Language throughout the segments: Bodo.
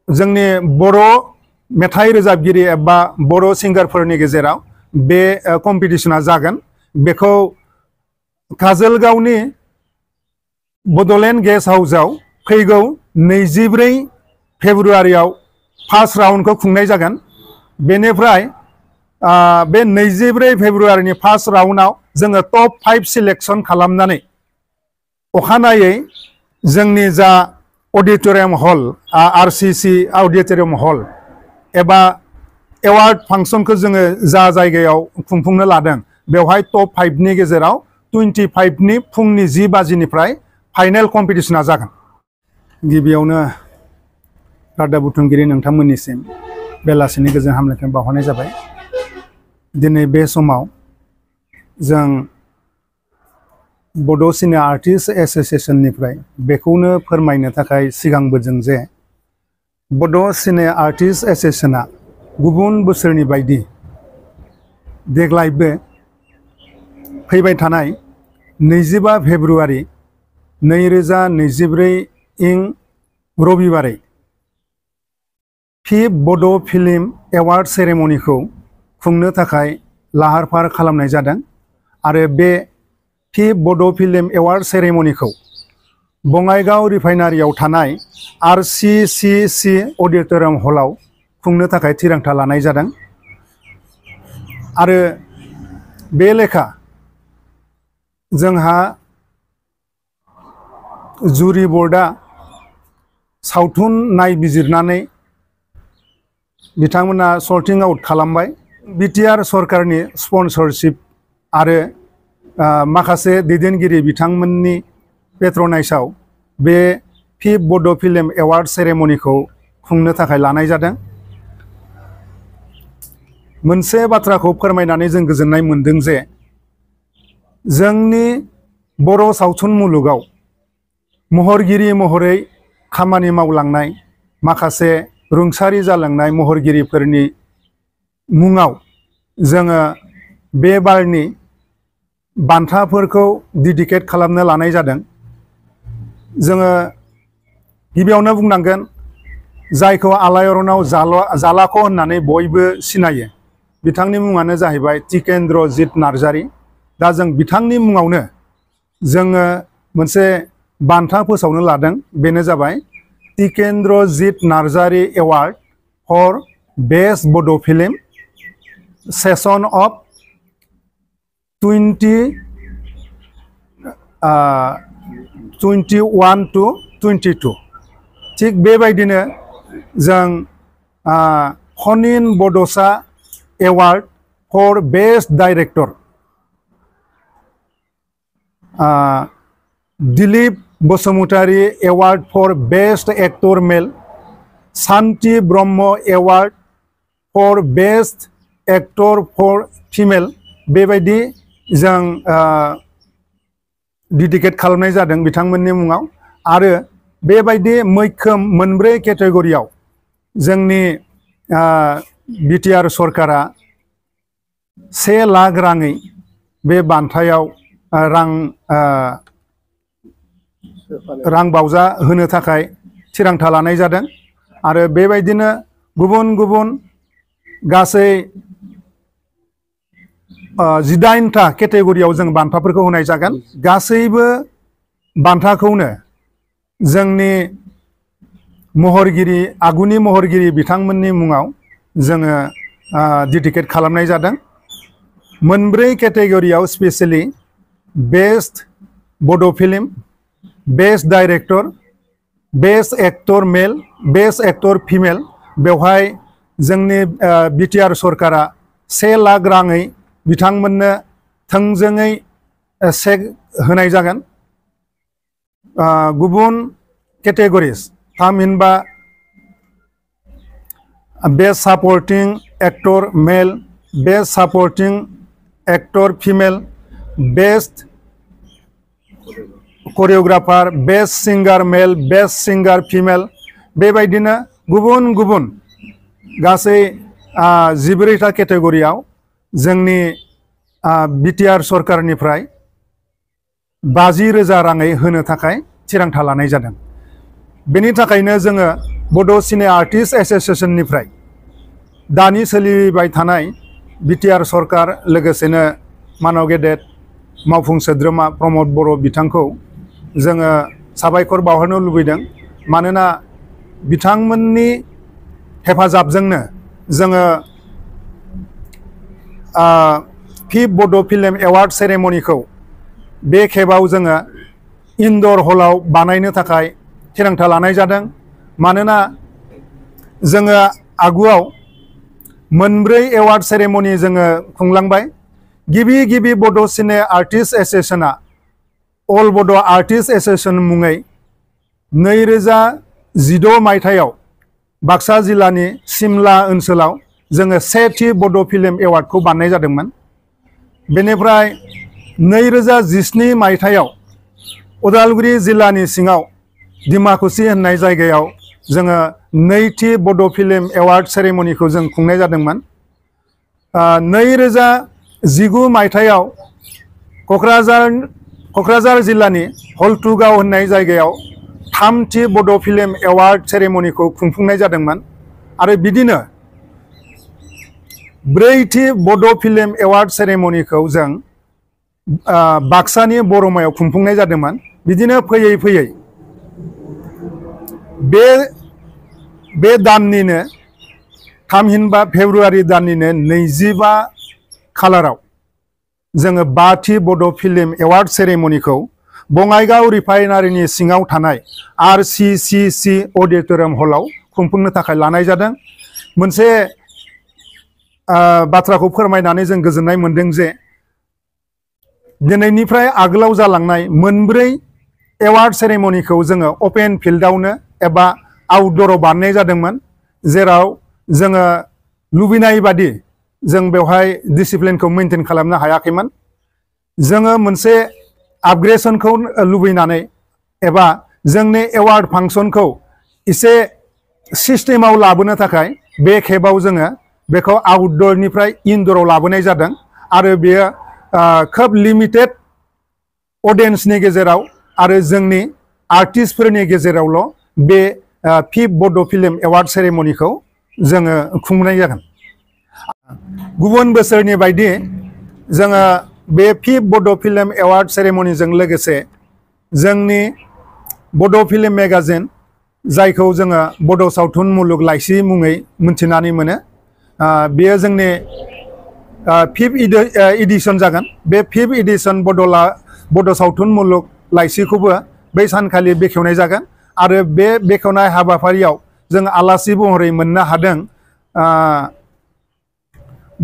जोंनि बर' मेथाइ रोजाबगिरि एबा बर' सिंगारफोरनि गेजेराव बे कम्पिटिशना जागोन। बेखौ काजलगावनि बड'लेण्ड गेस्ट हाउसआव फैगौ 24 फेब्रुआरियाव फार्स्ट राउन्डखौ खुंनाय जागोन। बेनिफ्राय बे 24 फेब्रुआरिनि फार्स्ट राउन्डआव जोङो टप 5 सिलेक्शन खालामनानै अखानायै जोंनि जा अडिटोरियाम हल RCC अडिटोरियाम हल एबा एवार्ड फांसनखौ जोङो जा जायगायाव खुंफुंनो लादों बेवहाय टप 5 नि गेजेराव 25 नि फुंनि 10 बाजिनिफ्राय फाइनेल कम्पिटिशना जागोन। गिबियावनो रादाब बुथुमगिरि नोंथांमोननिसिम बेलासिनि गोजोन हामलायनाय बावहरनाय जाबाय। दिनै बे समाव जों बड' सिने आर्टिस्ट एसोसिएशननिफ्राय बेखौनो फोरमायनो थाखाय सिगांबोदों जे बड' सिने आर्टिस्ट एसोसिएशना गुबुन बोसोरनि बायदि देग्लायबो फैबाय थानाय 25 फेब्रुआरि 2024 इं रबिबारै फिफ्थ बड' फिल्म एवार्ड सेरेमनिखौ खुंनो थाखाय लाहार फाहार खालामनाय जादों आरो बे फिफ्थ बड' फिल्म एवार्ड सेरेमनिखौ बङाइगाव रिफाइनारियाव थानाय RCCC अडिटोरियाम हलाव खुंनो थाखाय थिरांथा लानाय जादों आरो बे लेखा जोंहा जुरि बर्डआ सावथुन नायबिजिरनानै बिथांमोना सर्टिं आउट खालामबाय। BTR सरकारनि स्पन्सरशिप आरो माखासे दैदेनगिरि बिथांमोननि पेट्रनाइजआव बे फिफ्थ बड' फिल्म एवार्ड सेरेमनिखौ खुंनो थाखाय लानाय जादों। मोनसे बाथ्राखौ फोरमायनानै जों गोजोननाय मोनदों जे जोंनि बर' सावथुन मुलुगाव महरगिरि महरै खामानि मावलांनाय माखासे रुंसारि जालांनाय महरगिरिफोरनि मुङाव जोङो बे बारनि बान्थाफोरखौ डेडिकेट खालामनो लानाय जादों। जोङो गिबियावनो बुंनांगोन जायखौ आलायारनाव जालाख' होननानै बयबो सिनायो बिथांनि मुङानो जाहैबाय टिकेन्द्रजित नार्जारी। दा जों बिथांनि मुङावनो जोङो मोनसे बान्था फोसावनो लादों, बेनो जाबाय Tikendrajit Narzary award for best Bodo' film session of 2021 to 22। थिग बेबायदिनो जों खनिन बड'सा award for best director Dilip Basumatary award for best actor male, Shanti Brahma award for best actor for female बेबायदि जों डेडिकेट खालामनाय जादों बिथांमोननि मुङाव। आरो बेबायदि मैखोम मोनब्रै केटेगरियाव जोंनि BTR सरकारा 1 लाख राङै बे बान्थायाव रां बावजा होनो थाखाय थिरांथा लानाय जादों आरो बेबायदिनो गुबुन गुबुन गासै 18टा केटेगरियाव जों बान्थाफोरखौ होनाय जागोन। गासैबो बान्थाखौनो जोंनि महरगिरि आगुनि महरगिरि बिथांमोननि मुङाव जोङो डेडिकेट खालामनाय जादों। मोनब्रै केटेगरियाव specially best Bodo' film, best director, best actor male, best actor female बेवहाय जोंनि BTR सरकारा 1 लाख राङै बिथांमोननो थोंजोङै चेक होनाय जागोन। गुबुन केटेगरिज थामहिनबा best supporting actor male, best supporting actor female, best choreographer, best singer male, best सिंगार फिमेल बेबायदिनो गुबुन गुबुन गासै 14टा केटेगरियाव जोंनि BTR सरकारनिफ्राय 50,000 राङै होनो थाखाय थिरांथा लानाय जादों। बेनि थाखायनो जोङो बड' सिने आर्टिस्ट एसोसिएशननिफ्राय दानि सोलिबाय थानाय बिटिआर सरकार लोगोसेनो मानव गेदेर मावफुं सोद्रोमा प्रमद बर' बिथांखौ जोङो साबायखर बावहरनो लुबैदों मानोना बिथांमोननि हेफाजाबजोंनो जोङो फिफ्थ बड' फिल्म एवार्ड सेरेमनिखौ बे खेबाव जोङो इनडोर हलाव बानायनो थाखाय थिरांथा लानाय जादों मानोना जोङो आगुआव मोनब्रै एवार्ड सेरेमनि जोङो खुंलांबाय गिबि बड' सिने आर्टिस्ट एसोसिएशना अल बड' आर्टिस्ट एसोसिएशन मुङै 2016 मायथाइयाव बाक्सा जिल्लानि सिमला ओनसोलाव जोङो सेथि बड' फिल्म एवार्डखौ बाननाय जादोंमोन बेनिफ्राय 2017 मायथाइयाव उदालगुरि जिल्लानि सिङाव डिमाकुसि होननाय जायगायाव जोङो नैथि बड' फिल्म एवार्ड सेरेमनिखौ जों खुंनाय जादोंमोन 2019 मायथाइयाव क'क्राझार जिल्लानि हलथुगाव होननाय जायगायाव थामथि बड' फिल्म एवार्ड सेरेमनिखौ खुंफुंनाय जादोंमोन आरो बिदिनो ब्रैथि बड' फिल्म एवार्ड सेरेमनिखौ जों बाक्सानि बरमायाव खुंफुंनाय जादोंमोन बिदिनो फैयै फैयै बे दाननिनो थामहिनबा फेब्रुवारि दाननिनो 25 खालाराव जोङो बाथि बड' फिल्म एवार्ड सेरेमनिखौ बङाइगाव रिफाइनारिनि सिङाव थानाय RCCC अडिटोरियाम हलाव खुंफुंनो थाखाय लानाय जादों मोनसे बाथ्राखौ फोरमायनानै जों गोजोननाय मोनदों जे दिनैनिफ्राय आगोलाव जालांनाय मोनब्रै एवार्ड सेरेमनिखौ जोङो अपेन फिल्डआवनो एबा आउटडोराव बानायनाय जादोंमोन जेराव जोङो लुबैनाय बादि जों बेवहाय डिसिप्लिनखौ मेनटेन खालामनो हायाखैमोन जोङो मोनसे आपग्रेडसनखौ लुबैनानै एबा जोंनि एवार्ड फांसनखौ एसे सिस्टेमाव लाबोनो थाखाय बे खेबाव जोङो बेखौ आउटडोरनिफ्राय इनडोराव लाबोनाय जादों आरो बेयो खोब लिमिटेड अडियेन्सनि गेजेराव आरो जोंनि आर्टिस्टफोरनि गेजेरावल' बे फिफ्थ बड' फिल्म एवार्ड सेरेमनिखौ जोङो खुंनाय जागोन गुबुन बोसोरनि बायदि जोङो बे फिफ्थ बड' फिल्म एवार्ड सेरेमनिजों लोगोसे जोंनि बड' फिल्म मेगाजिन जायखौ जोङो बड' सावथुन मुलुग लाइसि मुङै मिथिनानै मोनो बेयो जोंनि फिफ्थ एडिशन जागोन बे फिफ्थ एडिशन बड' सावथुन मुलुग लाइसिखौबो बै सानखालि बेखेवनाय जागोन आरो बे बेखेवनाय हाबाफारियाव जों आलासि महरै मोननो हादों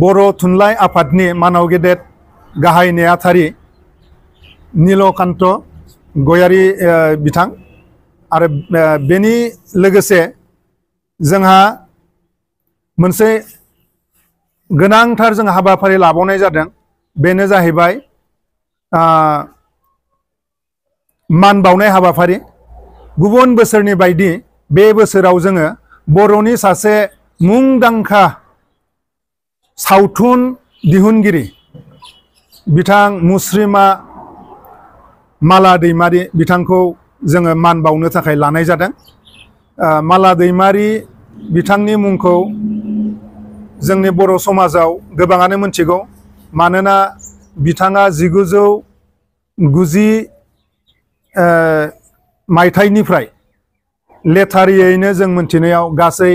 बर' थुनलाइ आफादनि मानाव गेदेर गाहाय नेहाथारि नीलकान्त गयारी बिथां आरो बेनि लोगोसे जोंहा मोनसे गोनांथार जों हाबाफारि लाबावनाय जादों बेनो जाहैबाय मान बावनाय हाबाफारि गुबुन बोसोरनि बायदि बे बोसोराव जोङो बर'नि सासे मुंदांखा सावथुन दिहुनगिरि बिथां मुस्रिमा माला दैमारि बिथांखौ जोङो मान बावनो थाखाय लानाय जादों माला दैमारि बिथांनि मुंखौ जोंनि बर' समाजाव गोबाङानो मिथिगौ मानोना बिथाङा 1990 मायथाइनिफ्राय लेथारियैनो जों मिथिनायाव गासै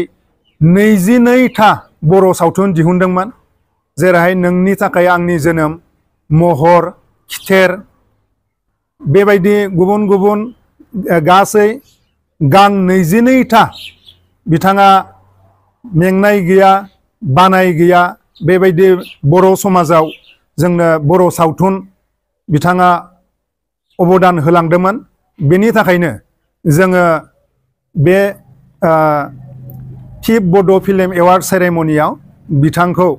22था बर' सावथुन दिहुनदोंमोन जेरैहाय नोंनि थाखाय आंनि जोनोम महर खिथेर बेबायदि गुबुन गुबुन गासै गां 22था बिथाङा मेंनाय गैया बानाय गैया बेबायदि बर' समाजाव जोंनो बर' सावथुन बिथाङा अबदान होलांदोंमोन बेनि थाखायनो जोङो बे फिफ्थ बड' फिल्म एवार्ड सेरेमनियाव बिथांखौ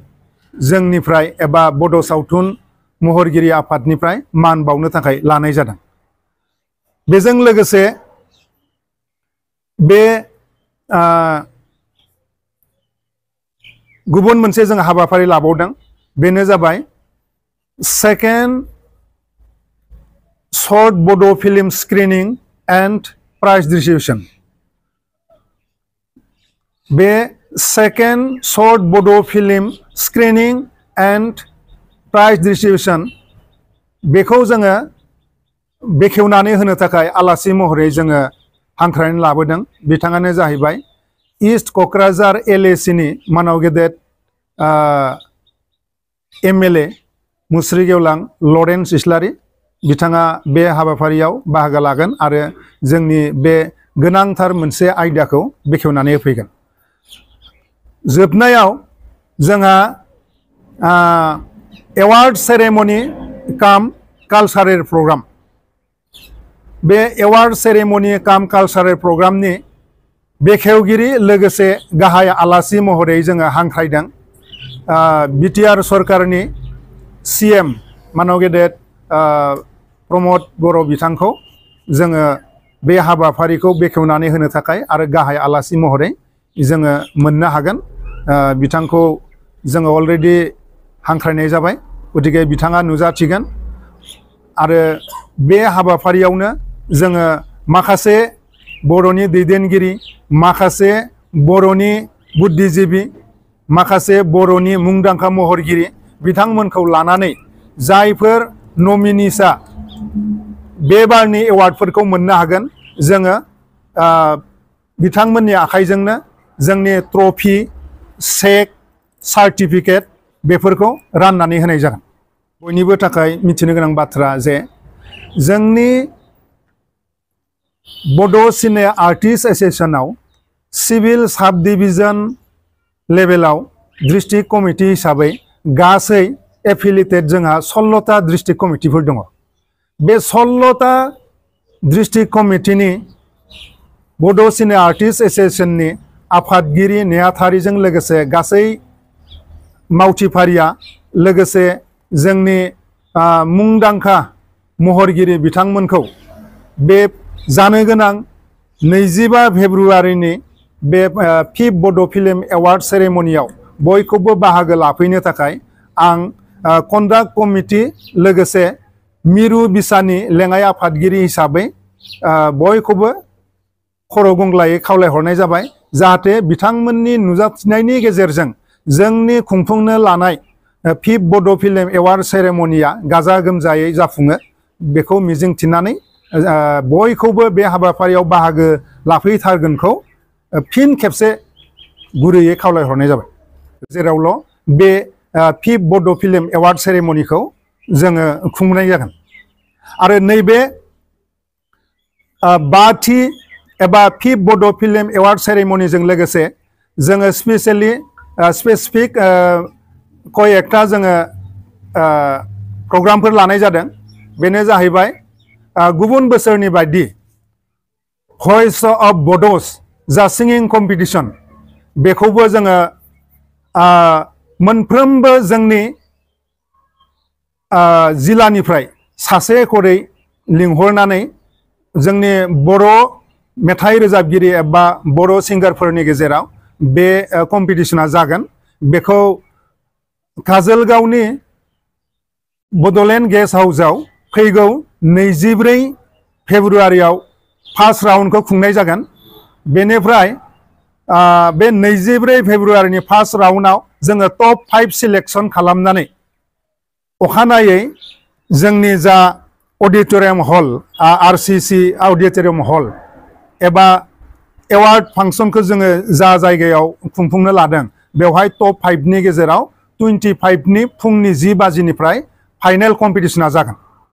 जोंनिफ्राय एबा बड' सावथुन महरगिरि आफादनिफ्राय मान बावनो थाखाय लानाय जादों बेजों लोगोसे बे गुबुन मोनसे जों हाबाफारि लाबावदों बेनो जाबाय सेकेन्ड शर्ट बड' फिल्म स्क्रिनिं एन्ड प्राइज डिस्ट्रिबिउशन बे सेकेंड शर्ट बड' फिल्म स्क्रिनिं एंड प्राइज डिस्ट्रिबिउशन बेखौ जोङो बेखेवनानै होनो थाखाय आलासि महरै जोङो हांख्रायनानै लाबोदों। बिथाङानो जाहैबाय ईस्ट क'क्राझार LAC नि मानाव गेदेर MLA मुस्रि गेवलां लरेन्स इस्लारि बिथाङा बे हाबाफारियाव बाहागो लागोन आरो जोंनि बे गोनांथार मोनसे आयदाखौ बेखेवनानै होफैगोन। जोबनायाव जोंहा एवार्ड सेरेमनी काम कालचारेल प्रोग्राम बे एवार्ड सेरेमनी काम कालचारेल प्रोग्रामनि बेखेवगिरि लोगोसे गाहाय आलासि महरै जोङो हांख्रायदों BTR सरकारनि CM मानाव गेदेर प्रमद बर' बिथांखौ जोङो बे हाबाफारिखौ बेखेवनानै होनो थाखाय आरो गाहाय आलासि महरै जोङो मोननो हागोन। बिथांखौ जोङो अलरेडि हांख्रायनाय जाबाय गतिके बिथाङा नुजाथिगोन आरो बे हाबाफारियावनो जोङो माखासे बर'नि दैदेनगिरि माखासे बर'नि बुद्धिजीबी माखासे बर'नि मुंदांखा महरगिरि बिथांमोनखौ लानानै जायफोर नमिनिसा बे बारनि एवार्डफोरखौ मोननो हागोन जोङो बिथांमोननि आखाइजोंनो जोंनि ट्रफी चेक सार्टिफिकेट बेफोरखौ राननानै होनाय जागोन। बयनिबो थाखाय मिथिनो गोनां बाथ्रा जे जोंनि बड' सिने आर्टिस्ट एसोसिएशनाव सिविल साब डिविजन लेभेलाव डिस्ट्रिक्ट कमिटि हिसाबै गासै एफिलिएटेड जोंहा 16टा डिस्ट्रिक्ट कमिटिफोर दङ। बे 16टा डिस्ट्रिक्ट कमिटिनि बड' सिने आर्टिस्ट एसोसिएशननि आफादगिरि नेहाथारिजों लोगोसे गासै मावथिफारिया लोगोसे जोंनि मुंदांखा महरगिरि बिथांमोनखौ बे जानो गोनां 25 फेब्रुआरिनि बे 5th बड' फिल्म एवार्ड सेरेमनियाव बयखौबो बाहागो लाफैनो थाखाय आं कन्डाक्ट कमिटि लोगोसे मिरु बिसानि लेङाइ आफादगिरि हिसाबै बयखौबो खर' गंग्लायै खावलायहरनाय जाबाय जाहाथे बिथांमोननि नुजाथिनायनि गेजेरजों जोंनि खुंफुंनो लानाय 5th बड' फिल्म एवार्ड सेरेमनिया गाजा गोमजायै जाफुङो बेखौ मिजिंथिनानै बयखौबो बे हाबाफारियाव बाहागो लाफैथारगोनखौ फिन खेबसे गुरैयै खावलायहरनाय जाबाय। जेरावल' बे 5th बड' फिल्म एवार्ड सेरेमनिखौ जोङो खुंनाय जागोन आरो नैबे 5थि एबा 5th बड' फिल्म एवार्ड सेरेमनिजों लोगोसे जोङो स्पेसिफिक कय एकटा जोङो प्रग्रामफोर लानाय जादों। बेनो जाहैबाय गुबुन बोसोरनि बायदि भइस अफ बड'स जा सिंगिं कम्पिटिशन बेखौबो जोङो मोनफ्रोमबो जोंनि जिल्लानिफ्राय सासे खरै लिंहरनानै जोंनि बर' मेथाइ रोजाबगिरि एबा बर' सिंगारफोरनि गेजेराव बे कम्पिटिशना जागोन। बेखौ काजलगावनि बड'लेण्ड गेस्ट हाउसआव फैगौ 24 फेब्रुआरियाव फार्स्ट राउन्डखौ खुंनाय जागोन। बेनिफ्राय बे 24 फेब्रुआरिनि फार्स्ट राउन्डआव जोङो टप 5 सिलेक्शन खालामनानै अखानायै जोंनि जा अडिटोरियाम हल RCC अडिटोरियाम हल एबा एवार्ड फांसनखौ जोङो जा जायगायाव खुंफुंनो लादों बेवहाय टप 5 नि गेजेराव 25 नि फुंनि 10 बाजिनिफ्राय फाइनेल कम्पिटिशना जागोन।